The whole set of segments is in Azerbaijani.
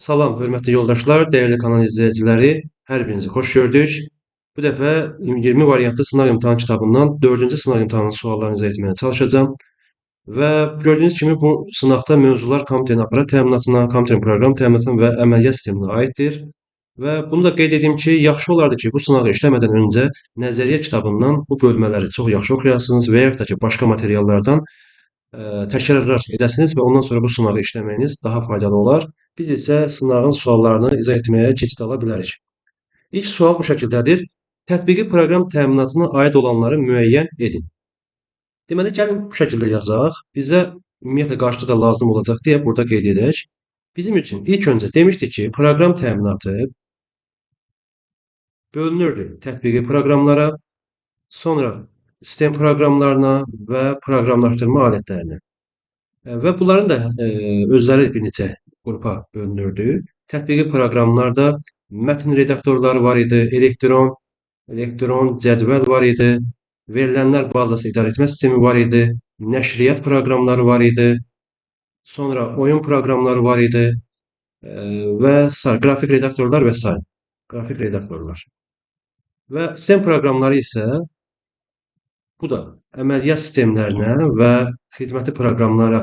Salam, hörmətli yoldaşlar, dəyərli kanal izləyiciləri, hər birinizi xoş gördük. Bu dəfə 20 variantlı sınaq imtahan kitabından 4-cü sınaq imtahanının suallarını izah etməyə çalışacağam. Və gördüyünüz kimi bu sınaqda mövzular kompüterin aparat təminatına, kompüterin proqram təminatına və əməliyyat sisteminə aiddir. Və bunu da qeyd edeyim ki, yaxşı olardı ki, bu sınağı işləmədən öncə nəzəriyyə kitabından bu bölmələri çox yaxşı oxuyasınız və yaxud da ki, başqa materiallardan təkrarlar edəsiniz və ondan sonra bu sınağı işləməyiniz daha faydalı olar. Biz isə sınağın suallarını izah etməyə keçid ala bilərik. İlk sual bu şəkildədir. Tətbiqi proqram təminatına aid olanları müəyyən edin. Deməli, gəlin bu şəkildə yazaq. Bizə ümumiyyətlə qarşıda da lazım olacaq deyə burada qeyd edək. Bizim üçün ilk öncə demişdik ki, proqram təminatı bölünürdü tətbiqi proqramlara, sonra sistem proqramlarına və proqramlaşdırma alətlərinə. Və bunların da özləri bir neçə qrupa bölünürdü. Tətbiqi proqramlarda mətn redaktorları var idi, elektron cədvəl var idi, verilənlər bazası idarəetmə sistemi var idi, nəşriyyat proqramları var idi, sonra oyun proqramları var idi və qrafik redaktorlar və s. Qrafik redaktorlar. Və sistem proqramları isə bu da əməliyyat sistemlərinə və xidməti proqramlara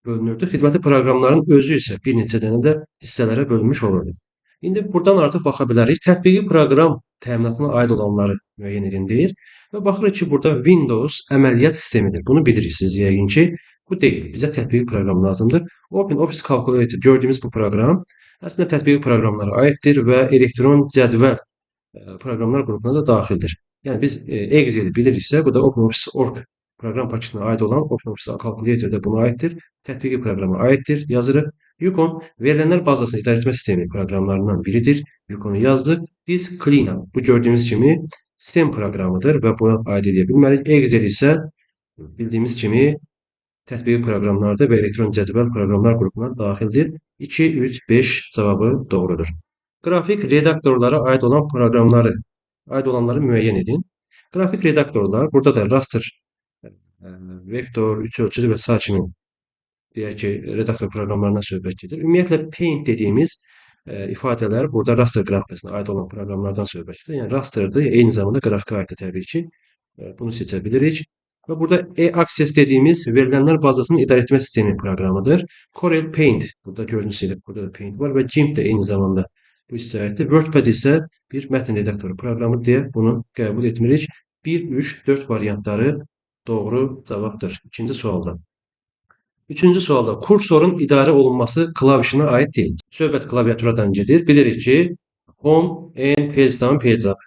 bölünürdü. Xidməti proqramların özü isə bir neçə dənə də hissələrə bölünmüş olurdu. İndi buradan artıq baxa bilərik. Tətbiqi proqram təminatına aid olanları müəyyən edin deyir. Və baxırıq ki, burada Windows əməliyyat sistemidir. Bunu bilirsiniz yəqin ki, bu deyil. Bizə tətbiqi proqram lazımdır. OpenOffice Calculator gördüyümüz bu proqram əslində tətbiqi proqramlara aiddir və elektron cədvəl proqramlar qrupuna da daxildir. Yəni biz Excel-i biliriksə, bu da OpenOffice.org proqram paketinə aid olan OpenOffice Calculator da buna aiddir. Tətbiqi proqrama aiddir. Yazırıq. Yukon verilənlər bazasını idarəetmə sistemi proqramlarından biridir. Yukonu yazdıq. Disk Cleanup bu gördüyümüz kimi sistem proqramıdır və buna aid edə bilmərik. Excel isə bildiyimiz kimi tətbiqi proqramlarda və elektron cədvəl proqramlar qrupuna daxildir. 2, 3, 5 cavabı doğrudur. Qrafik redaktorlara aid olan proqramları, aid olanları müəyyən edin. Qrafik redaktorlar, burada da raster, vektor, üç ölçülü və s. kimi deyək ki, redaktor proqramlarına söhbət gedir. Ümumiyyətlə, Paint dediyimiz ifadələr burada raster qrafikasına aid olan proqramlardan söhbət gedir. Yəni, rasterdir, eyni zamanda qrafika aiddir təbii ki. Bunu seçə bilirik. Və burada E-Access dediyimiz verilənlər bazasının idarəetmə sistemi proqramıdır. Corel Paint, burada gördüyünüz kimi burada da Paint var və GIMP də eyni zamanda bu hissəyə aiddir. WordPad isə bir mətn redaktoru proqramı deyə bunu qəbul etmirik. 1, 3, 4 variantları doğru cavabdır. İkinci sualda. Üçüncü sualda kursorun idarə olunması klavişinə aid deyil. Söhbət klaviaturadan gedir. Bilirik ki, Home and Page Down, Page Up.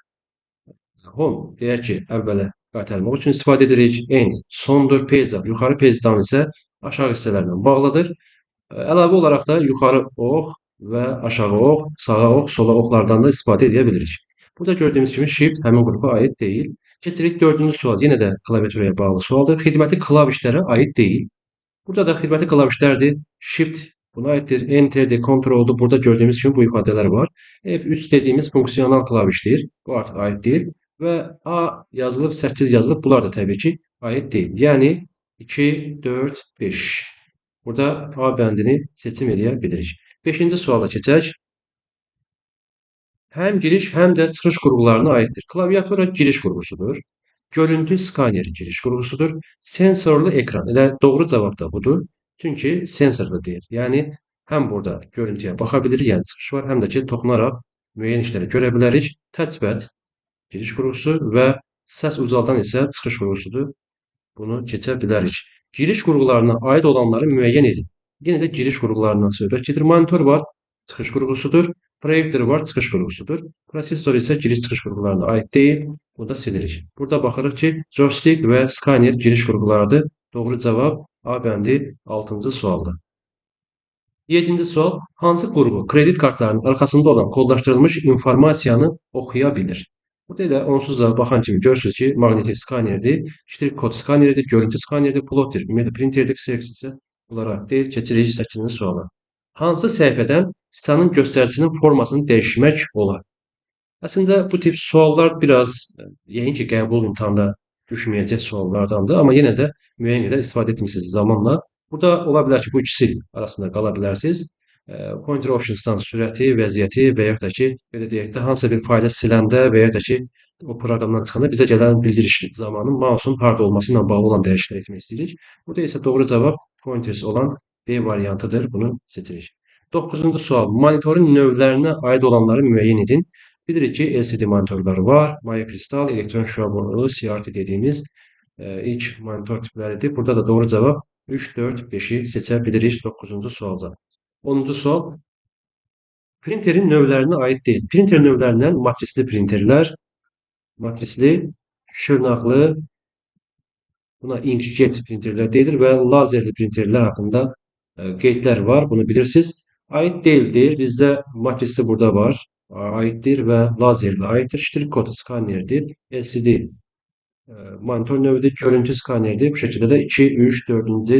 Home deyək ki, əvvələ qaytarmaq üçün istifadə edirik. End sondur, Page Up. Yuxarı Page Down isə aşağı hissələrlə bağlıdır. Əlavə olaraq da yuxarı ox və aşağı ox, sağa ox, sola oxlardan da istifadə edə bilirik. Burada gördüyümüz kimi Shift həmin qrupa aid deyil. Keçirik dördüncü sual. Yenə də klaviaturaya bağlı sualdır. Xidməti klavişlərə aid deyil. Burada da xidməti klavişlərdir. Shift buna aiddir. Enter'dir, Ctrl-dur. Burada gördüyümüz kimi bu ifadələr var. F3 dediyimiz fonksiyonal klavişdir. Bu artıq aid deyil. Və A yazılıb, 8 yazılıb. Bunlar da təbii ki, aid deyil. Yəni 2, 4, 5. Burada A bəndini seçim edə bilirik. 5-ci suala keçək. Həm giriş, həm də çıxış qurğularına aiddir. Klaviatura giriş qurğusudur. Görüntü skaneri giriş qurğusudur. Sensorlu ekran. Elə doğru cavab da budur. Çünki sensorlu deyir. Yəni, həm burada görüntüyə baxa bilirik, yəni çıxış var, həm də ki, toxunaraq müəyyən işləri görə bilərik. Touchpad giriş qurğusu və səs ucaldan isə çıxış qurğusudur. Bunu keçə bilərik. Giriş qurğularına aid olanları müəyyən edin. Yenə də giriş qurğularından söhbət gedir. Monitor var, çıxış qurğusudur. Proyektor var, çıxış qurğusudur. Prosesor isə giriş-çıxış qurğularına aid deyil. Bunu da silirik. Burada baxırıq ki, joystick və skaner giriş qurğularıdır. Doğru cavab A bəndi 6-cı sualdır. 7-ci sual. Hansı qurğu kredit kartlarının arxasında olan kodlaşdırılmış informasiyanı oxuya bilir? Burada elə onsuz da baxan kimi görürsünüz ki, maqnetik skanerdir, ştrik kod skaneridir, görüntü skaneridir, plotter, ümumiyyətlə printerdir, isə bunlara deyil. Keçirik 8-ci suala. Hansı səhifədən sitanın göstəricisinin formasını dəyişmək olar? Əslində bu tip suallar biraz, yəqin ki, qəbul imtahanda düşməyəcək suallardandır. Amma yenə də müəyyən qədər istifadə etmisiniz zamanla. Burada ola bilər ki, bu ikisi arasında qala bilərsiniz. Pointer options'dan sürəti, vəziyyəti və yaxud da ki, belə deyək də, hansısa bir faylı siləndə və yaxud da ki, o proqramdan çıxanda bizə gələn bildiriş zamanı mouse'un harda olması ilə bağlı olan dəyişikliklər etmək istəyirik. Burada isə doğru cavab pointers olan B variantıdır. Bunu seçirik. 9-cu sual. Monitorun növlərinə aid olanları müəyyən edin. Bilirik ki, LCD monitorları var. Maya kristal, elektron şüa borulu, CRT dediyimiz ilk monitor tipləridir. Burada da doğru cavab 3, 4, 5-i seçə bilirik 9-cu sualda. 10-cu sual. Printerin növlərinə aid deyil. Printer növlərindən matrisli printerlər, matrisli, şırnaqlı, buna inkjet printerlər deyilir və lazerli printerlər haqqında qeydlər var. Bunu bilirsiniz. Aid deyildir. Bizdə matrisli burada var. Aiddir və lazerli aiddir. Ştrik kod skanerdir. LCD monitor növüdür. Görüntü skanerdir. Bu şəkildə də 2, 3, 4-cü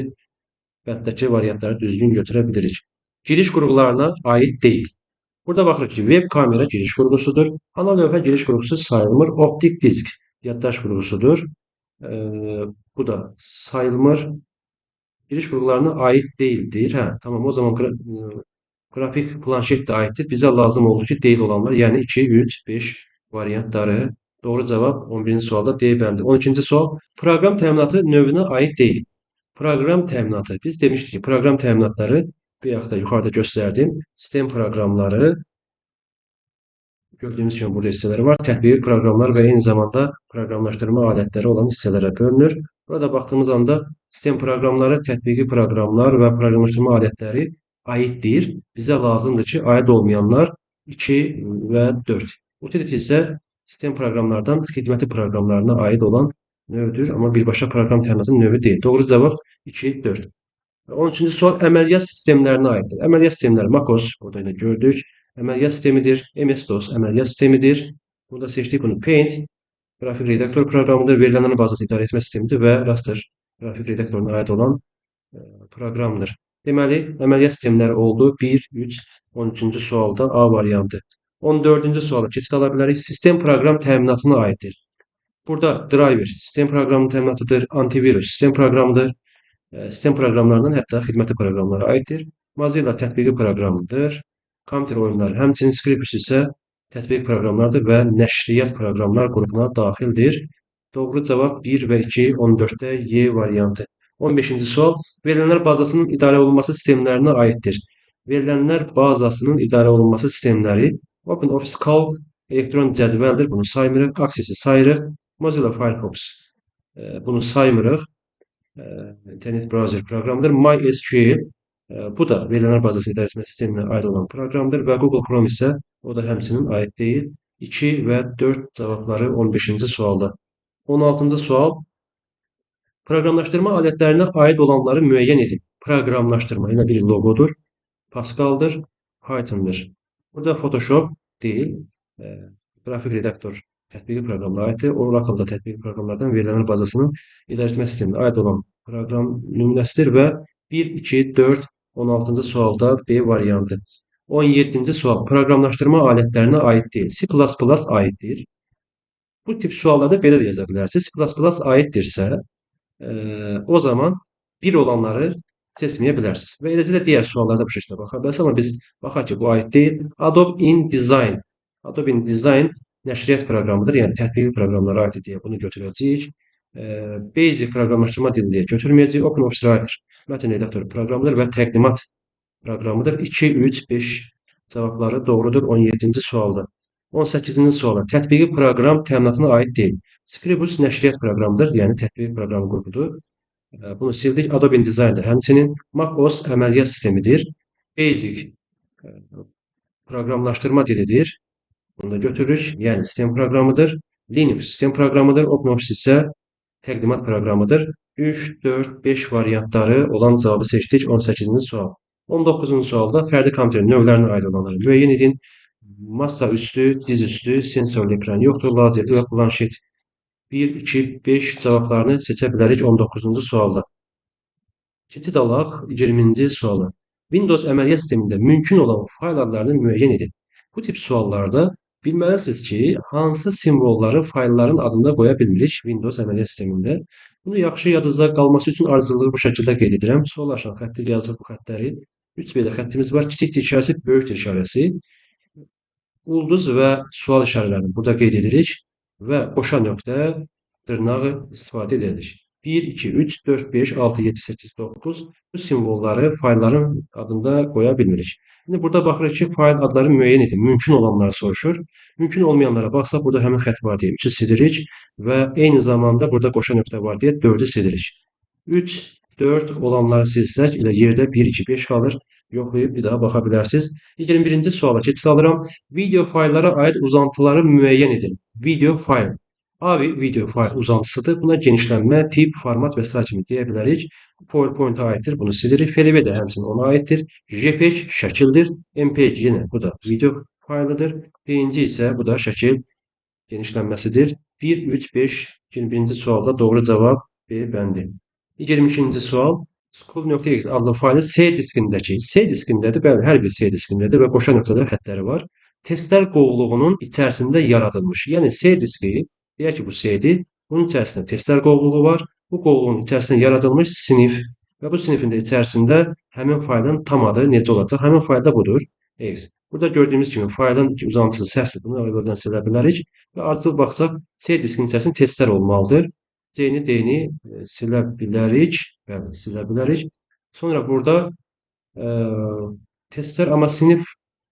bənddəki variantları düzgün götürə bilirik. Giriş qurğularına aid deyil. Burada baxırıq ki, web kamera giriş qurğusudur. Ana lövhə giriş qurğusu sayılmır. Optik disk yaddaş qurğusudur. Bu da sayılmır. Giriş qurğularına aid deyildir. Hə, tamam, o zaman qrafik planşet də aiddir. Bizə lazım olduğu ki, deyil olanlar, yəni 2, 3, 5 variantları. Doğru cavab 11-ci sualda D bəndi. 12-ci sual. Proqram təminatı növünə aid deyil. Proqram təminatı. Biz demişdik ki, proqram təminatları bir yaxda yuxarıda göstərdim. Sistem proqramları, gördüyünüz kimi burada hissələri var. Tətbiqi proqramlar və eyni zamanda proqramlaşdırma alətləri olan hissələrə bölünür. Burada baxdığımız anda sistem proqramları, tətbiqi proqramlar və proqramlaşdırma alətləri aiddir. Bizə lazımdır ki, aid olmayanlar 2 və 4. Utility isə sistem proqramlardan xidməti proqramlarına aid olan növdür, amma birbaşa proqram təminatının növü deyil. Doğru cavab 2, 4. 13-cü sual əməliyyat sistemlərinə aiddir. Əməliyyat sistemləri MacOS, burada da gördük. Əməliyyat sistemidir. MS-DOS əməliyyat sistemidir. Burada seçdik bunu. Paint qrafik redaktor proqramıdır. Verilənlərin bazası idarə etmə sistemidir və raster qrafik redaktoruna aid olan proqramdır. Deməli, əməliyyat sistemləri oldu. 1, 3, 13-cü sualda A variantı. 14-cü suala keçid ala bilərik. Sistem proqram təminatına aiddir. Burada driver sistem proqramının təminatıdır. Antivirus sistem proqramıdır. Sistem proqramlarından hətta xidməti proqramlara aiddir. Mozilla tətbiqi proqramıdır. Kompüter oyunları, həmçinin Scripps isə tətbiq proqramlardır və nəşriyyat proqramlar qrupuna daxildir. Doğru cavab 1 və 2, 14-də Y variantı. 15-ci sual. Verilənlər bazasının idarə olunması sistemlərinə aiddir. Verilənlər bazasının idarə olunması sistemləri OpenOffice Calc elektron cədvəldir. Bunu saymırıq. Access-i sayırıq. Mozilla Firefox bunu saymırıq. İnternet browser proqramıdır. MySQL bu da verilənlər bazasını idarə etmə sisteminə aid olan proqramdır və Google Chrome isə o da həmçinin aid deyil. 2 və 4 cavabları 15-ci sualda. 16-cı sual. Proqramlaşdırma alətlərinə aid olanları müəyyən edin. Proqramlaşdırma ilə bir logodur. Pascal'dır, Python'dır. Burada Photoshop deyil. Qrafik redaktor tətbiqi proqramlara aiddir. Oracle-da tətbiqi proqramlardan verilənlər bazasının idarə etmə sisteminə aid olan proqram nümunəsidir və 1, 2, 4, 16-cı sualda B variantı. 17-ci sual. Proqramlaşdırma alətlərinə aid deyil. C++ aiddir. Bu tip suallarda belə də yaza bilərsiniz. C++ aiddirsə, o zaman bir olanları seçməyə bilərsiniz. Və eləcə də digər suallarda bu şəkildə baxa bilərsiniz. Amma biz baxaq ki, bu aid deyil. Adobe InDesign. Adobe InDesign nəşriyyat proqramıdır. Yəni tətbiqi proqramlara aiddir deyə bunu götürəcəyik. Basic proqramlaşdırma dili deyə götürməyəcəyik. OpenOffice Writer mətn redaktoru proqramıdır və təqdimat proqramıdır. 2, 3, 5 cavabları doğrudur 17-ci sualda. 18-ci suala. Tətbiqi proqram təminatına aid deyil. Scribus nəşriyyat proqramıdır, yəni tətbiqi proqram qrupudur. Bunu sildik. Adobe InDesign də həmçinin MacOS əməliyyat sistemidir. Basic proqramlaşdırma dilidir. Bunu da götürürük. Yəni sistem proqramıdır. Linux sistem proqramıdır. OpenOffice isə təqdimat proqramıdır. 3, 4, 5 variantları olan cavabı seçdik. 18-ci sual. 19-cu sualda fərdi kompüterin növlərinə aid olanları müəyyən edin. Masa üstü, diz üstü, sensorlu ekran yoxdur, lazerli və planşet. 1, 2, 5 cavablarını seçə bilərik 19-cu sualda. Keçid alaq 20-ci suala. Windows əməliyyat sistemində mümkün olan fayl adlarını müəyyən edin. Bu tip suallarda Bilməlisiniz ki, hansı simvolları faylların adında qoya bilmirik Windows əməliyyat sistemində. Bunu yaxşı yadınızda qalması üçün ardıcıllığı bu şəkildə qeyd edirəm. Sol aşağı xətti yazıb bu xəttləri. 3 belə xəttimiz var. Kiçik T işarəsi, böyük T işarəsi. Ulduz və sual işarələrini burada qeyd edirik və qoşa nöqtə dırnağı istifadə edirik. 1, 2, 3, 4, 5, 6, 7, 8, 9 bu simvolları faylların adında qoya bilmirik. İndi burada baxırıq ki, fayl adları müəyyən edin. Mümkün olanları soruşur. Mümkün olmayanlara baxsaq, burada həmin xətt var deyə 3-ü silirik və eyni zamanda burada qoşa nöqtə var deyə 4-ü silirik. 3, 4 olanları silsək, elə yerdə 1, 2, 5 qalır. Yoxlayıb bir daha baxa bilərsiniz. 21-ci suala keçid alıram. Video fayllara aid uzantıları müəyyən edin. Video fayl. AVI video fayl uzantısıdır. Buna genişlənmə, tip, format və s. kimi deyə bilərik. PowerPoint-a aiddir. Bunu silirik. FLV də həmçinin ona aiddir. JPEG şəkildir. MPEG yenə bu da video faylıdır. PNG isə bu da şəkil genişlənməsidir. 1, 3, 5. 21-ci sualda doğru cavab B bəndi. 22-ci sual. School.exe adlı faylı C diskindəki, C diskindədir, bəli, hər bir C diskindədir və qoşa nöqtələr xəttləri var. Testlər qovluğunun içərisində yaradılmış. Yəni C diski, deyək ki, bu C-dir. Bunun içərisində testlər qovluğu var. Bu qovluğun içərisində yaradılmış sinif və bu sinifin də içərisində həmin faylın tam adı necə olacaq? Həmin fayl da budur. Exe. Burada gördüyümüz kimi faylın uzantısı səhvdir. Bunu əvvəldən silə bilərik və ardıcıl baxsaq C diskinin içərisində testlər olmalıdır. C-ni, D-ni silə bilərik. Bəli, silə bilərik. Sonra burada testlər, amma sinif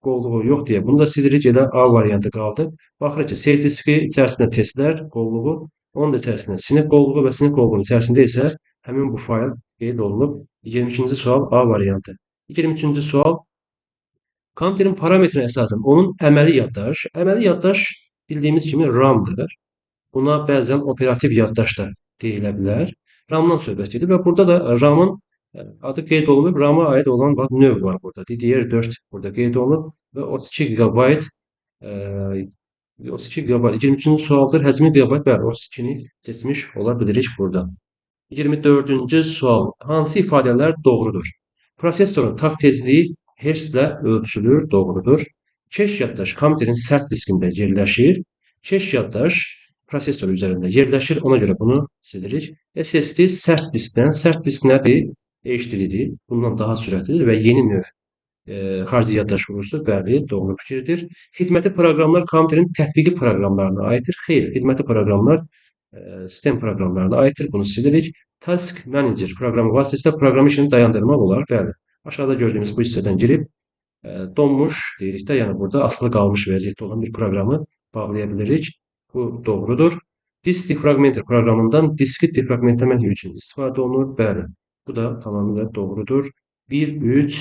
qovluğu yox deyə bunu da silirik. Elə A variantı qaldı. Baxırıq ki, C diski içərisində testlər qovluğu, onun da içərisində sinif qovluğu və sinif qovluğunun içərisində isə həmin bu fayl qeyd olunub. 22-ci sual A variantı. 23-cü sual. Kompüterin parametrinə əsasən onun əməli yaddaş bildiyimiz kimi RAM-dır. Buna bəzən operativ yaddaş da deyilə bilər. RAM-dan söhbət gedir və burada da RAM-ın adı qeyd olunub. RAM-a aid olan növ var burada. DDR4 burada qeyd olunub və 32 GB 32 GB 23-cü sualdır. Həcmi GB, bəli, 32-ni seçmiş ola bilirik burada. 24-cü sual. Hansı ifadələr doğrudur? Prosesorun tak tezliyi hertzlə ölçülür, doğrudur. Keş yaddaş kompüterin sərt diskində yerləşir. Keş yaddaş prosesor üzərində yerləşir. Ona görə bunu silirik. SSD sərt diskdən. Sərt disk nədir? HDD-dir. Bundan daha sürətlidir və yeni növ xarici yaddaş qurucudur. Bəli, doğru fikirdir. Xidməti proqramlar kompüterin tətbiqi proqramlarına aiddir. Xeyr, xidməti proqramlar sistem proqramlarına aiddir. Bunu silirik. Task Manager proqramı vasitəsilə proqram işini dayandırmaq olar. Bəli. Aşağıda gördüyümüz bu hissədən girib donmuş deyirik də, yəni burada asılı qalmış vəziyyətdə olan bir proqramı bağlaya bilirik. Bu doğrudur. Disk defragmenter proqramından diski defragmentləmək üçün istifadə olunur. Bəli, bu da tamamilə doğrudur. 1, 3,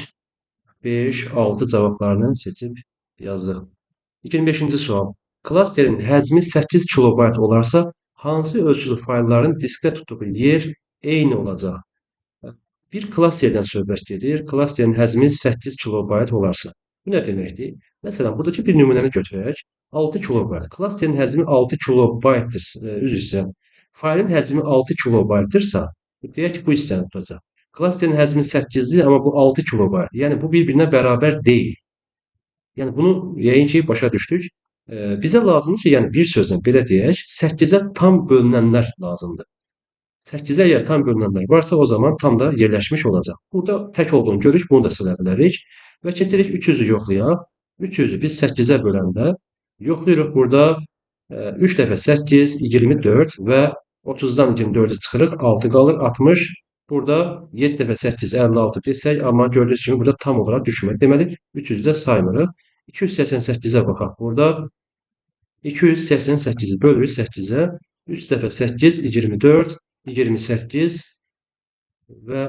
5, 6 cavablarını seçib yazdıq. 25-ci sual. Klasterin həcmi 8 kilobayt olarsa, hansı ölçülü faylların diskdə tutduğu yer eyni olacaq? Bir klasterdən söhbət gedir. Klasterin həcmi 8 kilobayt olarsa. Bu nə deməkdir? Məsələn, buradakı bir nümunəni götürək. 6 kilobayt. Klasterin həcmi 6 kilobaytdır. Üzr istəyirəm. Faylın həcmi 6 kilobaytdırsa, deyək ki, bu hissəni tutacaq. Klasterin həcmi 8-dir, amma bu 6 kilobayt. Yəni, bu bir-birinə bərabər deyil. Yəni, bunu yəqin ki, başa düşdük. Bizə lazımdır ki, yəni bir sözlə belə deyək, 8-ə tam bölünənlər lazımdır. 8-ə əgər tam bölünənlər varsa, o zaman tam da yerləşmiş olacaq. Burada tək olduğunu görürük, bunu da silə bilərik. Və keçirik 300-ü yoxlayaq. 300-ü biz 8-ə böləndə yoxlayırıq. Burada 3 dəfə 8, 24 və 30-dan 24-ü çıxırıq, 6 qalır, 60. Burada 7 dəfə 8, 56 desək, amma gördüyünüz kimi burada tam olaraq düşmür. Deməli, 300-ü də saymırıq. 288-ə baxaq. Burada 288-i bölürük 8-ə. 3 dəfə 8, 24, 28 və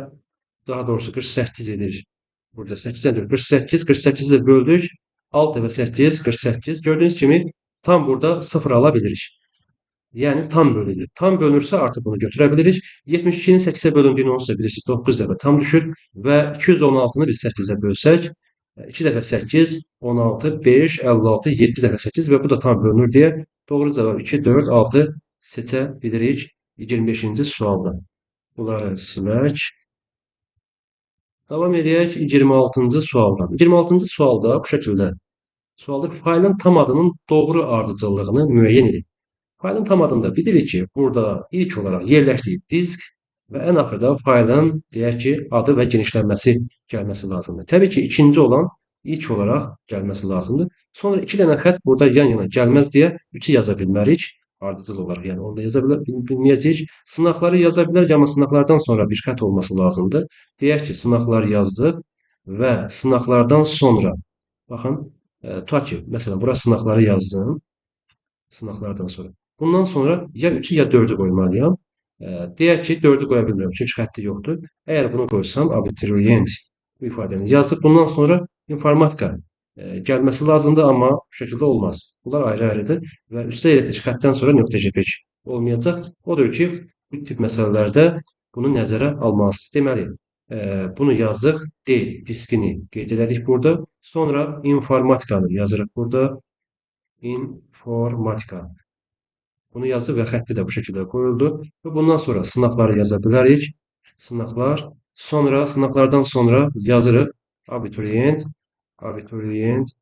daha doğrusu 48 edir. Burada 8-dən 48, 48-i də böldük. 6 və 8, 48. Gördüyünüz kimi tam burada 0 ala bilirik. Yəni tam bölünür. Tam bölünürsə artıq bunu götürə bilirik. 72-nin 8-ə bölündüyünü onsuz da bilirsiniz. 9 dəfə tam düşür və 216-nı biz 8-ə bölsək 2 dəfə 8, 16, 5, 56, 7 dəfə 8 və bu da tam bölünür deyə doğru cavab 2, 4, 6 seçə bilirik 25-ci sualda. Bunları silək. Davam edək 26-cı sualdan. 26-cı sualda bu şəkildə Sualdır, faylın tam adının doğru ardıcıllığını müəyyən edin. Faylın tam adında bilirik ki, burada ilk olaraq yerləşdiyi disk və ən axırda faylın deyək ki, adı və genişlənməsi gəlməsi lazımdır. Təbii ki, ikinci olan ilk olaraq gəlməsi lazımdır. Sonra iki dənə xətt burada yan-yana gəlməz deyə 3-ü yaza bilmərik ardıcıl olaraq. Yəni onu da yaza bilməyəcəyik. Sınaqları yaza bilərik, amma sınaqlardan sonra bir xətt olması lazımdır. Deyək ki, sınaqlar yazdıq və sınaqlardan sonra baxın, tutaq ki, məsələn, bura sınaqları yazdım. Sınaqlardan sonra. Bundan sonra ya 3-ü ya 4-ü qoymalıyam. Deyək ki, 4-ü qoya bilmirəm, çünki xətti yoxdur. Əgər bunu qoysam, abituriyent bu ifadəni yazdıq. Bundan sonra informatika gəlməsi lazımdır, amma bu şəkildə olmaz. Bunlar ayrı-ayrıdır və üstə elektrik xəttdən sonra .jpg olmayacaq. Odur ki, bu tip məsələlərdə bunu nəzərə almalısınız. Deməli, bunu yazdıq. D diskini qeyd edirik burada. Sonra informatikanı yazırıq burada. İnformatika. Bunu yazdı və xətti də bu şəkildə qoyuldu. Və bundan sonra sınaqları yaza bilərik. Sınaqlar. Sonra sınaqlardan sonra yazırıq abituriyent, abituriyent,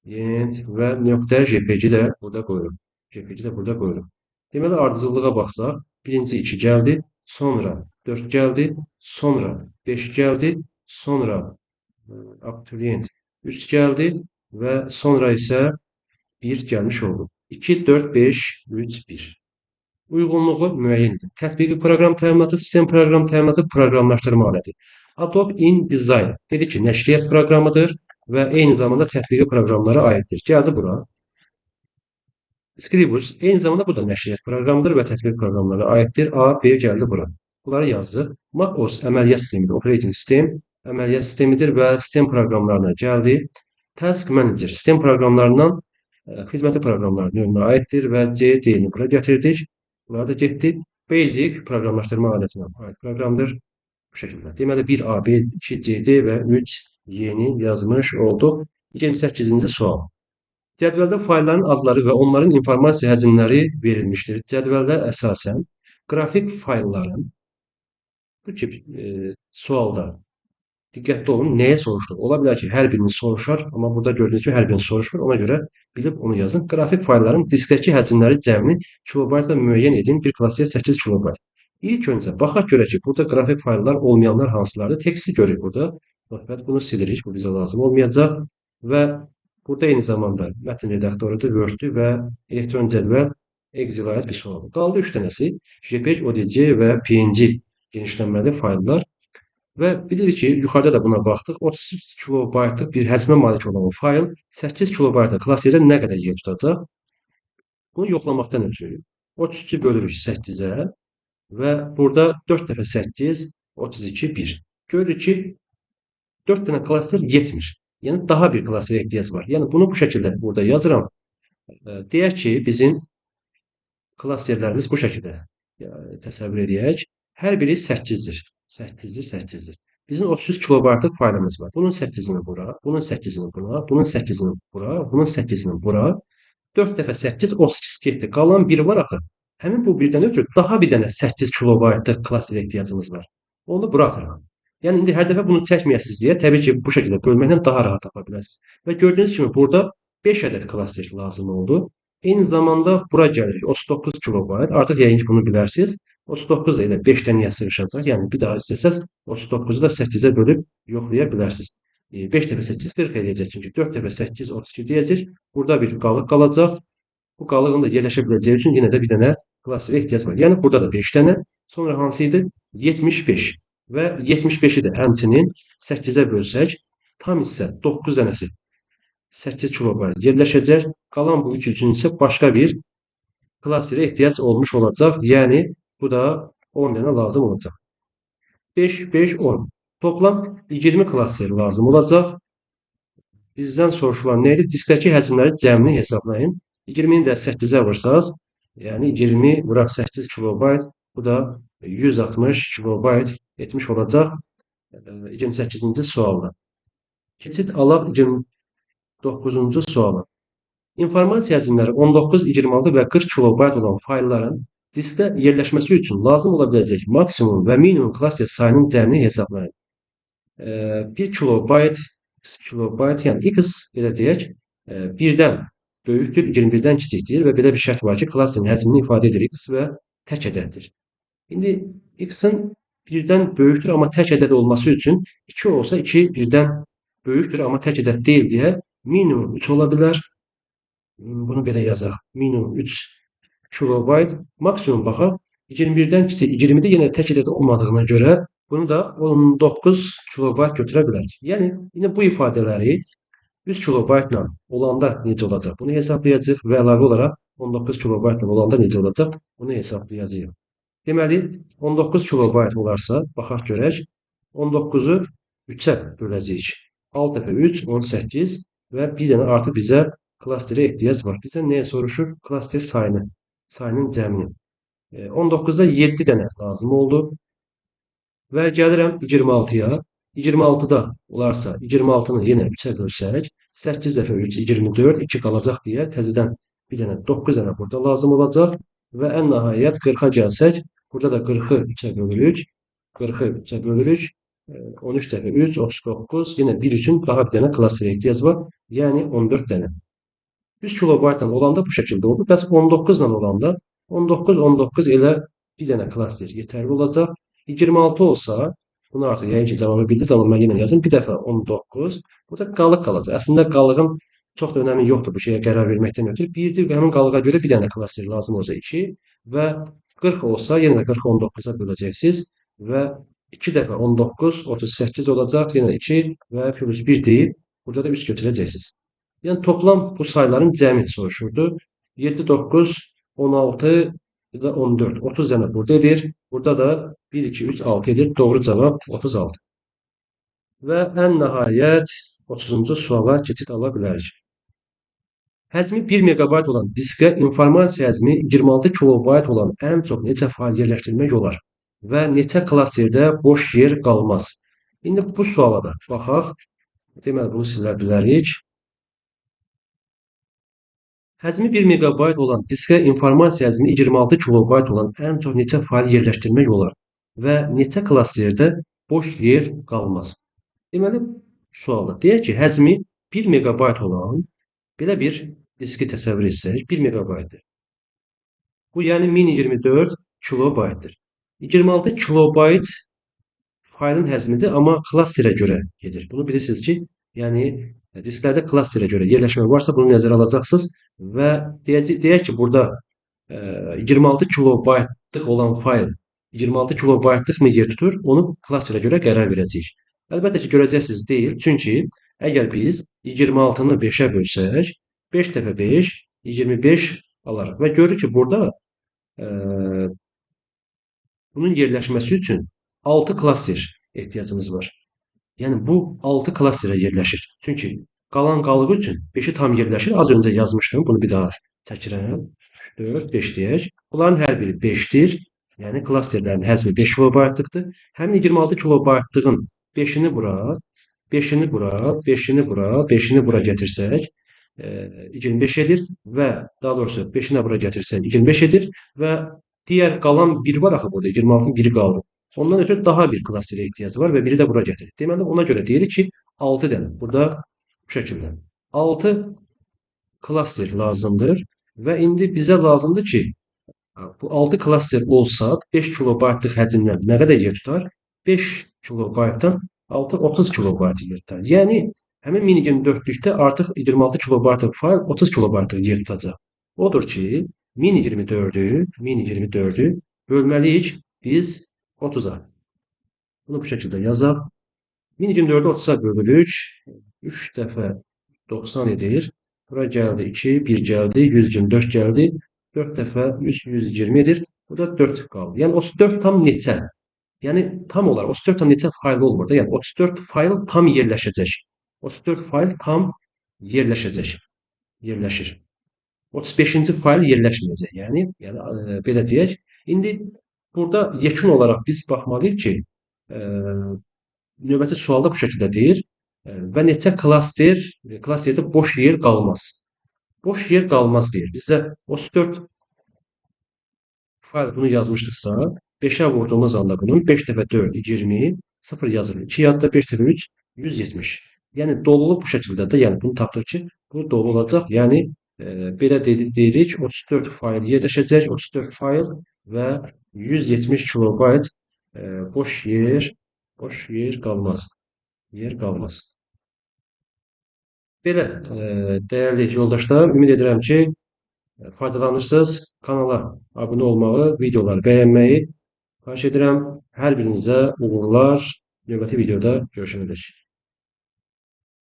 və .jpg də burada qoyuruq. JPG də burada qoyuruq. Deməli, ardıcıllığa baxsaq, birinci 2 gəldi, sonra 4 gəldi, sonra 5 gəldi, sonra abituriyent 3 gəldi və sonra isə 1 gəlmiş oldu. 2, 4, 5, 3, 1. Uyğunluğu müəyyən edin. Tətbiqi proqram təminatı, sistem proqram təminatı, proqramlaşdırma aləti. Adobe InDesign dedi ki, nəşriyyat proqramıdır və eyni zamanda tətbiqi proqramlara aiddir. Gəldi bura. Scribus eyni zamanda bu da nəşriyyat proqramıdır və tətbiq proqramlara aiddir. A, B gəldi bura. Bunları yazdıq. MacOS əməliyyat sistemidir, operating sistem əməliyyat sistemidir və sistem proqramlarına gəldi. Task Manager sistem proqramlarından xidməti proqramlarının növünə aiddir və C, D-ni bura gətirdik. Bunlar da getdi. Basic proqramlaşdırma alətinə aid proqramdır. Bu şəkildə. Deməli, 1 A, B, 2 C, D və 3 yeni yazmış olduq. 28-ci sual. Cədvəldə faylların adları və onların informasiya həcmləri verilmişdir. Cədvəldə əsasən qrafik faylların bu tip sualda diqqətli olun, nəyə soruşduq? Ola bilər ki, hər birini soruşar, amma burada gördüyünüz kimi hər birini soruşmur. Ona görə bilib onu yazın. Qrafik faylların diskdəki həcmləri cəmi kilobaytla müəyyən edin. Bir klassiyə 8 kilobayt. İlk öncə baxaq görək ki, burada qrafik fayllar olmayanlar hansılardır? Teksti görürük burada. Bunu silirik, bu bizə lazım olmayacaq. Və burada eyni zamanda mətn redaktorudur, Word-dür və elektron cədvəl Excel-ə aid bir sualdır. Qaldı 3 dənəsi JPEG, ODC və PNG genişlənməli fayllar. Və bilirik ki, yuxarıda da buna baxdıq. 33 kilobaytlıq bir həcmə malik olan o fayl 8 kilobayta klassiyada nə qədər yer tutacaq? Bunu yoxlamaqdan ötürü 33-ü bölürük 8-ə və burada 4 dəfə 8, 32, 1. Görürük ki, 4 dənə klaster yetmir. Yəni, daha bir klasterə ehtiyac var. Yəni, bunu bu şəkildə burada yazıram. Deyək ki, bizim klasterlərimiz bu şəkildə təsəvvür edək. Hər biri 8-dir. 8-dir, 8-dir. Bizim 33 kilobaytlıq faylımız var. Bunun 8-ini bura, bunun 8-ini bura, bunun 8-ini bura, bunun 8-ini bura. 4 dəfə 8, 32 getdi. Qalan 1 var axı. Həmin bu birdən ötürü daha bir dənə 8 kilobaytlıq klasterə ehtiyacımız var. Onu bura atarıq. Yəni, indi hər dəfə bunu çəkməyəsiniz deyə, təbii ki, bu şəkildə bölməklə daha rahat tapa bilərsiniz. Və gördüyünüz kimi, burada 5 ədəd klaster lazım oldu. Eyni zamanda bura gəlirik. 39 kilobayt. Artıq yəqin ki, bunu bilərsiniz. 39 ilə 5-dən niyə sığışacaq? Yəni, bir daha istəsəz 39-u da 8-ə bölüb yoxlaya bilərsiniz. 5 dəfə 8 40 eləyəcək. Çünki 4 dəfə 8 32 deyəcək. Burada bir qalıq qalacaq. Bu qalığın da yerləşə biləcəyi üçün yenə də bir dənə klasterə ehtiyac var. Yəni, burada da 5 dənə. Sonra hansı idi? 75. Və 75-i də həmçinin 8-ə bölsək, tam hissə 9 dənəsi 8 kilobayt yerləşəcək. Qalan bu 3 üçün isə başqa bir klasterə ehtiyac olmuş olacaq. Yəni, bu da 10 dənə lazım olacaq. 5, 5, 10. Toplam 20 klaster lazım olacaq. Bizdən soruşulan nə idi? Diskdəki həcmləri cəmini hesablayın. 20-ni də 8-ə vursanız, yəni 20 vuraq 8 kilobayt, bu da 160 kilobayt etmiş olacaq 28-ci sualda. Keçid alaq 29-cu suala. İnformasiya həcmləri 19, 26 və 40 kilobayt olan faylların diskdə yerləşməsi üçün lazım ola biləcək maksimum və minimum klaster sayının cəmini hesablayın. 1 kilobayt, yəni x elə deyək, birdən böyükdür, 21-dən kiçikdir və belə bir şərt var ki, klasterin həcmini ifadə edir x və tək ədəddir. İndi x-in birdən böyükdür, amma tək ədəd olması üçün 2 olsa 2 birdən böyükdür, amma tək ədəd deyil deyə minimum 3 ola bilər. Bunu belə yazaq. Minimum 3 kilobayt. Maksimum baxaq. 21-dən kiçik 20-də yenə tək ədəd olmadığına görə bunu da 19 kilobayt götürə bilərik. Yəni, yine bu ifadələri 100 kilobaytla olanda necə olacaq? Bunu hesablayacağıq və əlavə olaraq 19 kilobaytla olanda necə olacaq? Bunu hesablayacağıq. Deməli, 19 kilobayt olarsa, baxaq görək, 19-u 3-ə böləcəyik. 6 dəfə 3, 18 və bir dənə artıq bizə klasterə ehtiyac var. Bizə nəyə soruşur? Klaster sayını, sayının cəmini. 19-da 7 dənə lazım oldu. Və gəlirəm 26-ya. 26-da olarsa 26-nı yenə 3-ə bölsək, 8 dəfə 3, 24, 2 qalacaq deyə təzədən bir dənə 9 dənə burada lazım olacaq. Və ən nəhayət 40-a gəlsək, burada da 40-ı 3-ə bölürük. 40-ı 3-ə bölürük. 13 dəfə 3, 39. Yenə 1 üçün daha bir dənə klasterə ehtiyac var. Yəni 14 dənə. 100 kilobaytla olanda bu şəkildə oldu. Bəs 19 ilə olanda 19 elə bir dənə klaster yetərli olacaq. 26 olsa, bunu artıq yəqin ki, cavabı bildiniz, amma mən yenə yazım. Bir dəfə 19, burada qalıq qalacaq. Əslində qalığın çox da önəmi yoxdur bu şeyə qərar verməkdən ötürü. Birdir və həmin qalığa görə bir dənə klaster lazım olacaq 2 və 40 olsa, yenə də 40-ı 19-a böləcəksiniz və 2 dəfə 19, 38 olacaq, yenə 2 və plus 1 deyib, burada da 3 götürəcəksiniz. Yəni toplam bu sayların cəmi soruşurdu. 7, 9, 16 və 14. 30 dənə burada edir. Burada da 1, 2, 3, 6 edir. Doğru cavab 36. Və ən nəhayət 30-cu suala keçid ala bilərik. Həcmi 1 megabayt olan diskə informasiya həcmi 26 kilobayt olan ən çox neçə fayl yerləşdirmək olar və neçə klasterdə boş yer qalmaz? İndi bu suala da baxaq. Deməli, bunu silə bilərik. Həcmi 1 megabayt olan diskə informasiya həcmi 26 kilobayt olan ən çox neçə fayl yerləşdirmək olar və neçə klasterdə boş yer qalmaz? Deməli, sualda deyək ki, həcmi 1 megabayt olan belə bir diski təsəvvür etsək, 1 megabaytdır. Bu, yəni 1024 kilobaytdır. 26 kilobayt faylın həcmidir, amma klasterə görə gedir. Bunu bilirsiniz ki, yəni disklərdə klasterə görə yerləşmə varsa bunu nəzərə alacaqsınız və deyək ki, burada 26 kilobaytlıq olan fayl 26 kilobaytlıq mı yer tutur, onu klasterə görə qərar verəcəyik. Əlbəttə ki, görəcəksiniz deyil, çünki əgər biz 26-nı 5-ə bölsək, 5 dəfə 5, 25 alarıq və görürük ki, burada bunun yerləşməsi üçün 6 klaster ehtiyacımız var. Yəni bu 6 klasterə yerləşir. Çünki qalan qalığı üçün 5-i tam yerləşir. Az öncə yazmışdım. Bunu bir daha çəkirəm. 4, 5 deyək. Bunların hər biri 5-dir. Yəni klasterlərin həcmi 5 kilobaytlıqdır. Həmin 26 kilobaytlığın 5-ini bura, 5-ini bura, 5-ini bura, 5-ini bura gətirsək 25 edir və daha doğrusu 5-ini bura gətirsək 25 edir və digər qalan 1 var axı burada. 26-nın 1-i qaldı. Ondan ötürü daha bir klasterə ehtiyacı var və biri də bura gətirir. Deməli, ona görə deyirik ki, 6 dənə. Burada bu şəkildə. 6 klaster lazımdır və indi bizə lazımdır ki, bu 6 klaster olsa 5 kilobaytlıq həcmdən nə qədər yer tutar? 5 kilobaytdan 6, 30 kilobayt yer tutar. Yəni, həmin mini24-lükdə artıq 26 kilobaytlıq fayl 30 kilobaytlıq yer tutacaq. Odur ki, mini24-ü bölməliyik biz 30-a. Bunu bu şəkildə yazaq. Mini24-ü 30-a bölürük. 3 dəfə 90 edir. Bura gəldi 2, 1 gəldi, 124 gəldi. 4 dəfə 3, 120 edir. Burada 4 qaldı. Yəni 34 tam neçə? Yəni tam olaraq 34 tam neçə fayl olmur da? Yəni 34 fayl tam yerləşəcək. 34 fayl tam yerləşəcək. Yerləşir. 35-ci fayl yerləşməyəcək. Yəni belə deyək. İndi burada yekun olaraq biz baxmalıyıq ki, növbəti sualda bu şəkildə deyir və neçə klasterdə boş yer qalmaz. Boş yer qalmaz deyir. Bizdə 34 fayl bunu yazmışdıqsa, 5-ə vurduğumuz anda bunun 5 dəfə 4, 20, 0 yazılır. 2 yadda 5 dəfə 3, 170. Yəni doluluq bu şəkildə də, yəni bunu tapdıq ki, bu dolu olacaq. Yəni belə deyirik, 34 fayl yerləşəcək, 34 fayl və 170 kilobayt boş yer qalmaz. Yer qalmaz. Belə dəyərli yoldaşlar, ümid edirəm ki, faydalanırsınız. Kanala abunə olmağı, videoları bəyənməyi xahiş edirəm. Hər birinizə uğurlar. Növbəti videoda görüşənədək.